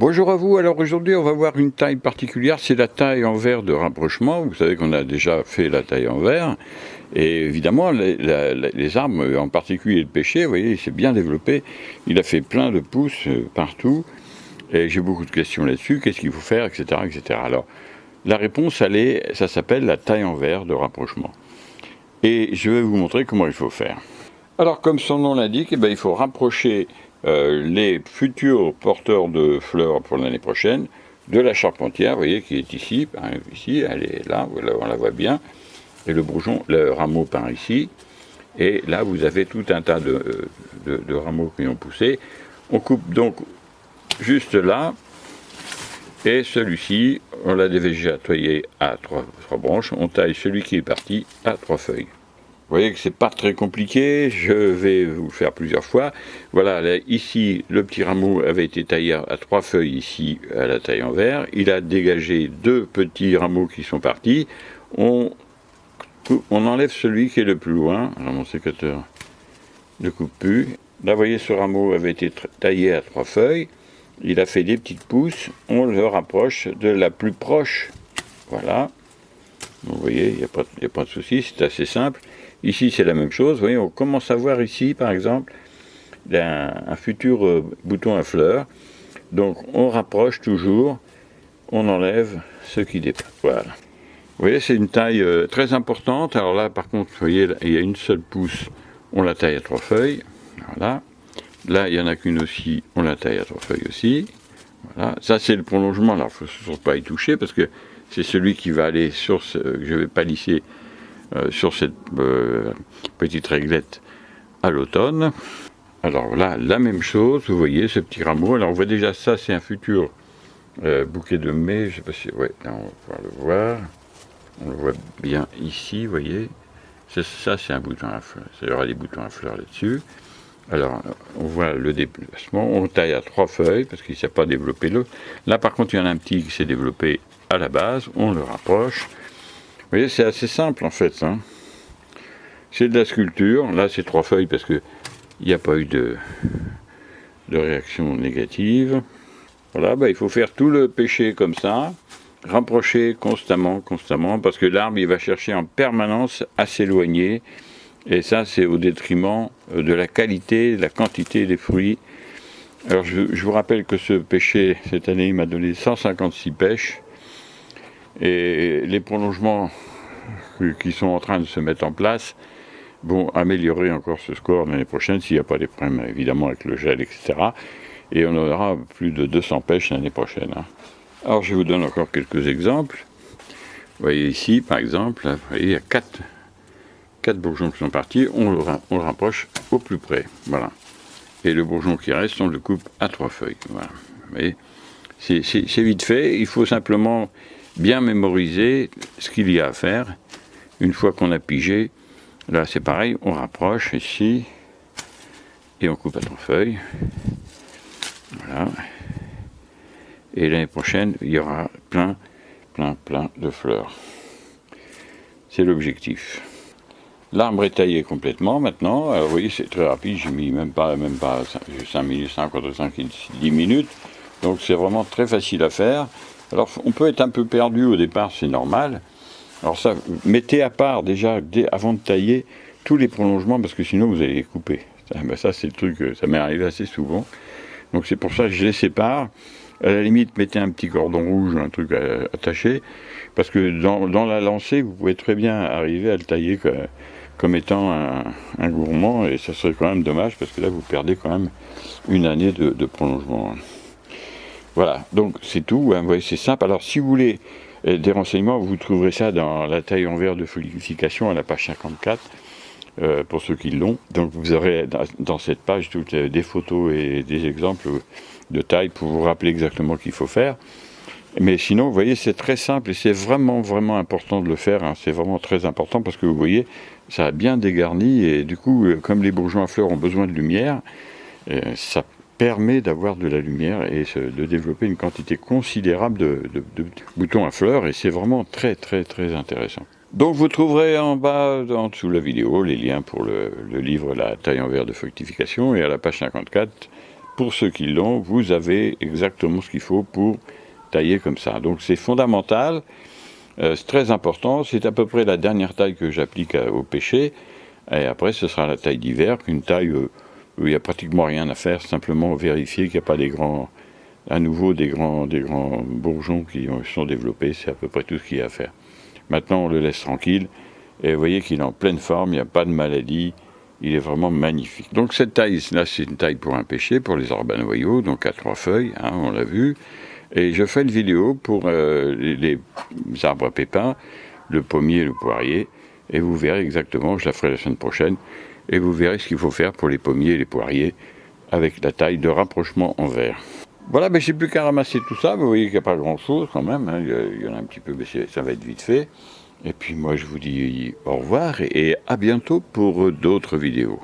Bonjour à vous, alors aujourd'hui on va voir une taille particulière, c'est la taille en verre de rapprochement. Vous savez qu'on a déjà fait la taille en verre, et évidemment les arbres, en particulier le pêcher, vous voyez, il s'est bien développé, il a fait plein de pousses partout, et j'ai beaucoup de questions là-dessus, qu'est-ce qu'il faut faire, etc., etc. Alors la réponse, ça s'appelle la taille en verre de rapprochement. Et je vais vous montrer comment il faut faire. Alors comme son nom l'indique, il faut rapprocher les futurs porteurs de fleurs pour l'année prochaine de la charpentière, vous voyez, qui est ici, ici, elle est là, voilà, on la voit bien, et le rameau part ici, et là vous avez tout un tas de rameaux qui ont poussé. On coupe donc juste là, et celui-ci, on l'a déjà taillé à trois branches, on taille celui qui est parti à 3 feuilles. Vous voyez que c'est pas très compliqué, je vais vous le faire plusieurs fois. Voilà, là, ici, le petit rameau avait été taillé à 3 feuilles ici, à la taille en verre. Il a dégagé 2 petits rameaux qui sont partis. On enlève celui qui est le plus loin. Alors mon sécateur ne coupe plus. Là, vous voyez, ce rameau avait été taillé à 3 feuilles. Il a fait des petites pousses. On le rapproche de la plus proche. Voilà. Donc, vous voyez, il n'y a pas de souci, c'est assez simple. Ici, c'est la même chose. Vous voyez, on commence à voir ici, par exemple, un futur bouton à fleurs. Donc, on rapproche toujours, on enlève ce qui dépasse. Voilà. Vous voyez, c'est une taille très importante. Alors là, par contre, vous voyez, il y a une seule pousse, on la taille à 3 feuilles. Voilà. Là, il n'y en a qu'une aussi, on la taille à 3 feuilles aussi. Voilà. Ça, c'est le prolongement. Alors, il ne faut surtout pas y toucher parce que c'est celui qui va aller sur ce que je vais palisser sur cette petite réglette à l'automne. Alors là, la même chose, vous voyez ce petit rameau. Alors on voit déjà ça, c'est un futur bouquet de mai. Je ne sais pas si, ouais, là, on va le voir. On le voit bien ici, vous voyez. Ça, c'est un bouton à fleurs. Il y aura des boutons à fleurs là-dessus. Alors, on voit le déplacement. On taille à 3 feuilles parce qu'il ne s'est pas développé l'autre. Là, par contre, il y en a un petit qui s'est développé à la base. On le rapproche. Vous voyez, c'est assez simple en fait. Hein. C'est de la sculpture. Là, c'est 3 feuilles parce qu'il n'y a pas eu de réaction négative. Voilà, il faut faire tout le pêcher comme ça. Rapprocher constamment, parce que l'arbre, il va chercher en permanence à s'éloigner. Et ça, c'est au détriment de la qualité, de la quantité des fruits. Alors, je vous rappelle que ce pêcher, cette année, il m'a donné 156 pêches. Et les prolongements qui sont en train de se mettre en place vont améliorer encore ce score l'année prochaine, s'il n'y a pas des problèmes évidemment avec le gel, etc. Et on aura plus de 200 pêches l'année prochaine. Hein. Alors je vous donne encore quelques exemples. Vous voyez ici, par exemple, là, vous voyez, il y a 4 bourgeons qui sont partis, on le rapproche au plus près. Voilà. Et le bourgeon qui reste, on le coupe à 3 feuilles. Voilà. Vous voyez, c'est vite fait, il faut simplement bien mémoriser ce qu'il y a à faire. Une fois qu'on a pigé, là c'est pareil, on rapproche ici et on coupe à 3 feuilles. Voilà. Et l'année prochaine, il y aura plein de fleurs. C'est l'objectif. L'arbre est taillé complètement maintenant. Alors, vous voyez, c'est très rapide, j'ai mis même pas 5 minutes, 5 entre 5 et 10 minutes. Donc c'est vraiment très facile à faire. Alors on peut être un peu perdu au départ, c'est normal. Alors ça, mettez à part déjà, avant de tailler, tous les prolongements, parce que sinon vous allez les couper. Ça c'est le truc, ça m'est arrivé assez souvent. Donc c'est pour ça que je les sépare. À la limite, mettez un petit cordon rouge, un truc attaché, parce que dans la lancée, vous pouvez très bien arriver à le tailler comme étant un gourmand, et ça serait quand même dommage, parce que là vous perdez quand même une année de prolongement. Voilà, donc c'est tout, hein, vous voyez, c'est simple. Alors si vous voulez des renseignements, vous trouverez ça dans la taille en verre de folification à la page 54, pour ceux qui l'ont. Donc vous aurez dans cette page toutes des photos et des exemples de taille pour vous rappeler exactement ce qu'il faut faire. Mais sinon, vous voyez, c'est très simple et c'est vraiment important de le faire. Hein. C'est vraiment très important parce que vous voyez, ça a bien dégarni et du coup, comme les bourgeons à fleurs ont besoin de lumière, ça permet d'avoir de la lumière et de développer une quantité considérable de boutons à fleurs, et c'est vraiment très intéressant. Donc vous trouverez en bas, en dessous de la vidéo, les liens pour le livre La taille en verre de fructification, et à la page 54 pour ceux qui l'ont, vous avez exactement ce qu'il faut pour tailler comme ça. Donc c'est fondamental, c'est très important, c'est à peu près la dernière taille que j'applique au pêcher, et après ce sera la taille d'hiver, une taille où il n'y a pratiquement rien à faire, simplement vérifier qu'il n'y a pas des grands bourgeons qui sont développés, c'est à peu près tout ce qu'il y a à faire. Maintenant on le laisse tranquille, et vous voyez qu'il est en pleine forme, il n'y a pas de maladie, il est vraiment magnifique. Donc cette taille-là, c'est une taille pour un pêcher, pour les arbanoyaux, donc à 3 feuilles, hein, on l'a vu. Et je fais une vidéo pour les arbres à pépins, le pommier et le poirier, et vous verrez exactement, je la ferai la semaine prochaine, et vous verrez ce qu'il faut faire pour les pommiers et les poiriers, avec la taille de rapprochement en verre. Voilà, ben j'ai plus qu'à ramasser tout ça, vous voyez qu'il n'y a pas grand-chose quand même, hein, il y en a un petit peu, mais ça va être vite fait. Et puis moi je vous dis au revoir et à bientôt pour d'autres vidéos.